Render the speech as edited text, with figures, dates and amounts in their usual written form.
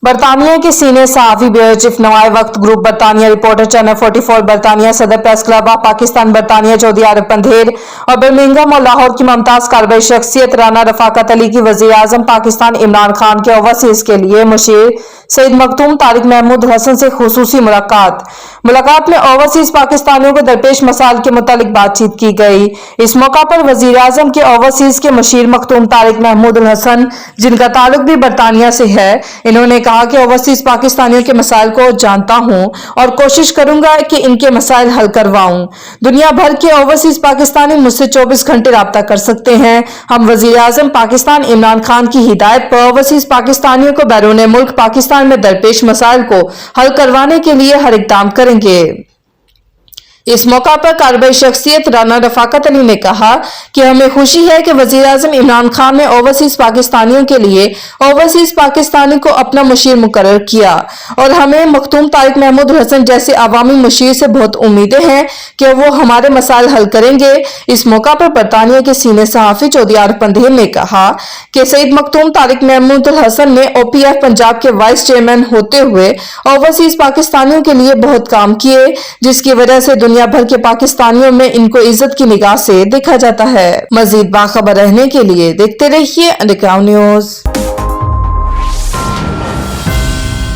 برطانیہ کے سینئر صحافی بیورو چیف نوائے وقت گروپ برطانیہ رپورٹر چینل 44 برطانیہ صدر پریس کلب آف پاکستان برطانیہ چودھری عارف اندھیر اور برمنگھم اور لاہور کی ممتاز کارروائی شخصیت رانا رفاقت علی کی وزیر اعظم پاکستان عمران خان کے اوورسیز کے لیے مشیر سید مختوم طارق محمود حسن سے خصوصی ملاقات میں اوورسیز پاکستانیوں کو درپیش مسائل کے متعلق بات چیت کی گئی۔ اس موقع پر وزیر اعظم کے اوورسیز کے مشیر مختوم طارق محمود الحسن، جن کا تعلق بھی برطانیہ سے ہے، انہوں نے کہا کہ اوورسیز پاکستانیوں کے مسائل کو جانتا ہوں اور کوشش کروں گا کہ ان کے مسائل حل کرواؤں۔ دنیا بھر کے اوورسیز پاکستانی مجھ سے 24 گھنٹے رابطہ کر سکتے ہیں۔ ہم وزیر اعظم پاکستان عمران خان کی ہدایت پر اوورسیز پاکستانیوں کو بیرون ملک پاکستان میں درپیش مسائل کو حل کروانے کے لیے ہر اقدام کریں گے۔ اس موقع پر کارروائی شخصیت رانا رفاقت علی نے کہا کہ ہمیں خوشی ہے کہ وزیر اعظم عمران خان نے اوورسیز پاکستانیوں کے لیے اوورسیز پاکستانی کو اپنا مشیر مقرر کیا اور ہمیں مختوم طارق محمود حسن جیسے عوامی مشیر سے بہت امیدیں ہیں کہ وہ ہمارے مسائل حل کریں گے۔ اس موقع پر برطانیہ کے سینئر صحافی چودھری عارف اندھیر نے کہا کہ سید مختوم طارق محمود الحسن نے OPF پنجاب کے وائس چیئرمین ہوتے ہوئے اوورسیز پاکستانیوں کے لیے بہت کام کیے، جس کی وجہ سے دنیا بھر کے پاکستانیوں میں ان کو عزت کی نگاہ سے دیکھا جاتا ہے۔ مزید باخبر رہنے کے لیے دیکھتے رہیے انڈرگراؤنڈ نیوز۔